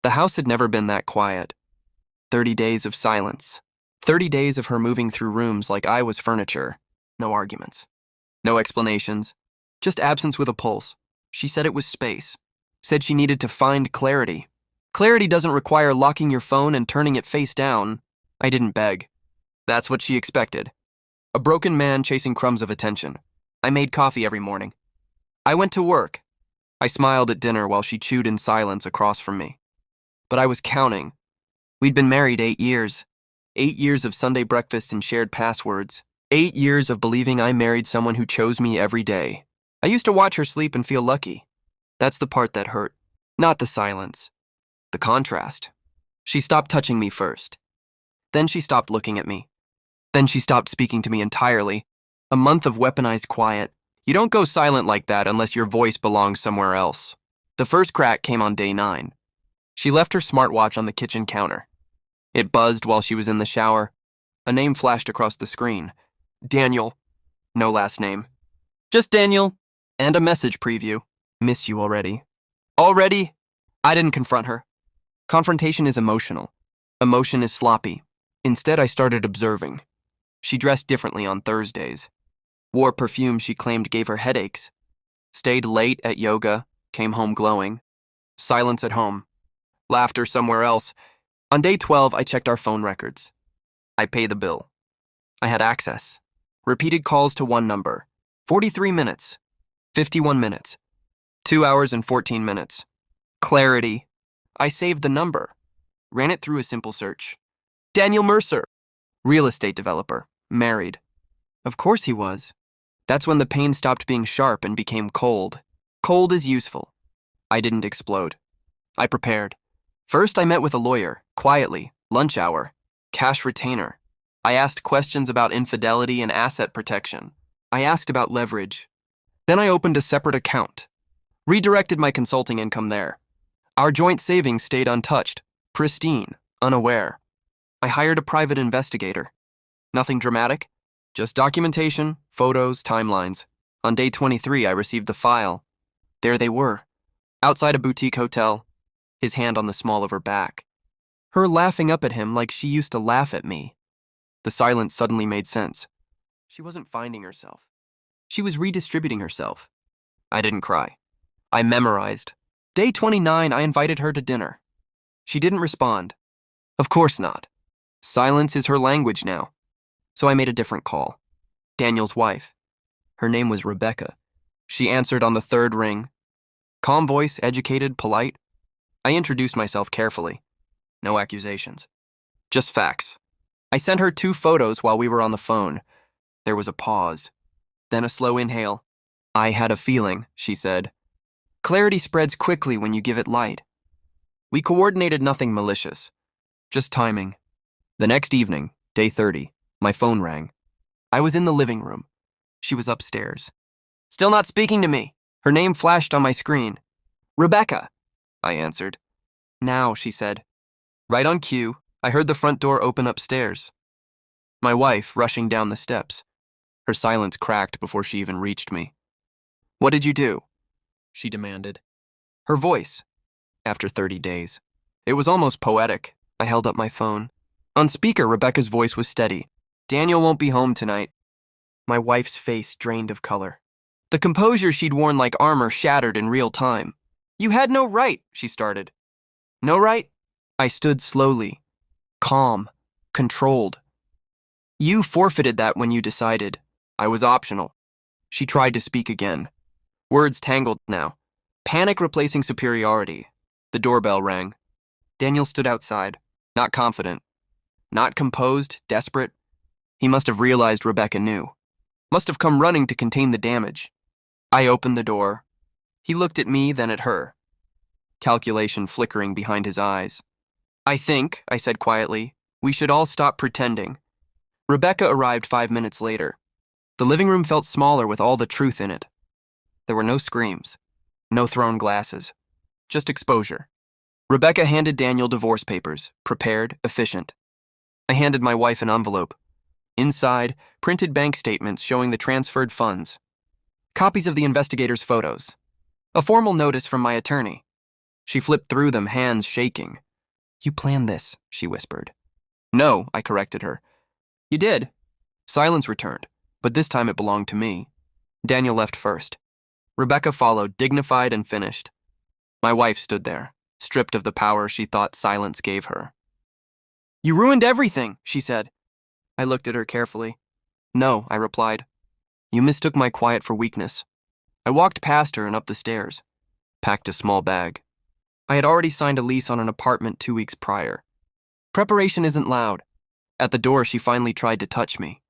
The house had never been that quiet. 30 days of silence. 30 days of her moving through rooms like I was furniture. No arguments. No explanations. Just absence with a pulse. She said it was space. Said she needed to find clarity. Clarity doesn't require locking your phone and turning it face down. I didn't beg. That's what she expected. A broken man chasing crumbs of attention. I made coffee every morning. I went to work. I smiled at dinner while she chewed in silence across from me. But I was counting. We'd been married 8 years. 8 years of Sunday breakfast and shared passwords. 8 years of believing I married someone who chose me every day. I used to watch her sleep and feel lucky. That's the part that hurt. Not the silence. The contrast. She stopped touching me first. Then she stopped looking at me. Then she stopped speaking to me entirely. A month of weaponized quiet. You don't go silent like that unless your voice belongs somewhere else. The first crack came on day 9. She left her smartwatch on the kitchen counter. It buzzed while she was in the shower. A name flashed across the screen. Daniel. No last name. Just Daniel. And a message preview. Miss you already. Already? I didn't confront her. Confrontation is emotional. Emotion is sloppy. Instead, I started observing. She dressed differently on Thursdays. Wore perfume she claimed gave her headaches. Stayed late at yoga. Came home glowing. Silence at home. Laughter somewhere else. On day 12, I checked our phone records. I pay the bill. I had access. Repeated calls to one number. 43 minutes. 51 minutes. 2 hours and 14 minutes. Clarity. I saved the number. Ran it through a simple search. Daniel Mercer. Real estate developer. Married. Of course he was. That's when the pain stopped being sharp and became cold. Cold is useful. I didn't explode. I prepared. First, I met with a lawyer, quietly, lunch hour, cash retainer. I asked questions about infidelity and asset protection. I asked about leverage. Then I opened a separate account. Redirected my consulting income there. Our joint savings stayed untouched, pristine, unaware. I hired a private investigator. Nothing dramatic, just documentation, photos, timelines. On day 23, I received the file. There they were, outside a boutique hotel, his hand on the small of her back. Her laughing up at him like she used to laugh at me. The silence suddenly made sense. She wasn't finding herself. She was redistributing herself. I didn't cry. I memorized. Day 29, I invited her to dinner. She didn't respond. Of course not. Silence is her language now. So I made a different call. Daniel's wife. Her name was Rebecca. She answered on the third ring. Calm voice, educated, polite. I introduced myself carefully. No accusations. Just facts. I sent her 2 photos while we were on the phone. There was a pause. Then a slow inhale. I had a feeling, she said. Clarity spreads quickly when you give it light. We coordinated nothing malicious. Just timing. The next evening, day 30, my phone rang. I was in the living room. She was upstairs. Still not speaking to me. Her name flashed on my screen. Rebecca, I answered. Now, she said. Right on cue, I heard the front door open upstairs. My wife rushing down the steps. Her silence cracked before she even reached me. What did you do? She demanded. Her voice, after 30 days. It was almost poetic. I held up my phone. On speaker, Rebecca's voice was steady. Daniel won't be home tonight. My wife's face drained of color. The composure she'd worn like armor shattered in real time. You had no right, she started. No right? I stood slowly, calm, controlled. You forfeited that when you decided. I was optional. She tried to speak again. Words tangled now. Panic replacing superiority. The doorbell rang. Daniel stood outside, not confident. Not composed, desperate. He must have realized Rebecca knew. Must have come running to contain the damage. I opened the door. He looked at me, then at her. Calculation flickering behind his eyes. I think, I said quietly, we should all stop pretending. Rebecca arrived 5 minutes later. The living room felt smaller with all the truth in it. There were no screams, no thrown glasses, just exposure. Rebecca handed Daniel divorce papers, prepared, efficient. I handed my wife an envelope. Inside, printed bank statements showing the transferred funds. Copies of the investigator's photos. A formal notice from my attorney. She flipped through them, hands shaking. You planned this, she whispered. No, I corrected her. You did. Silence returned, but this time it belonged to me. Daniel left first. Rebecca followed, dignified and finished. My wife stood there, stripped of the power she thought silence gave her. You ruined everything, she said. I looked at her carefully. No, I replied. You mistook my quiet for weakness. I walked past her and up the stairs, packed a small bag. I had already signed a lease on an apartment 2 weeks prior. Preparation isn't loud. At the door, she finally tried to touch me.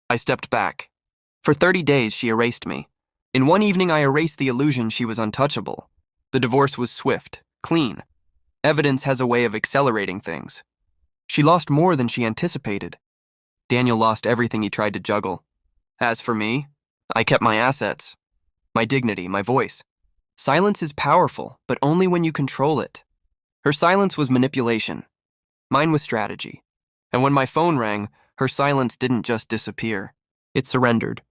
I stepped back. For 30 days, she erased me. In one evening, I erased the illusion she was untouchable. The divorce was swift, clean. Evidence has a way of accelerating things. She lost more than she anticipated. Daniel lost everything he tried to juggle. As for me, I kept my assets, my dignity, my voice. Silence is powerful, but only when you control it. Her silence was manipulation. Mine was strategy. And when my phone rang, her silence didn't just disappear. It surrendered.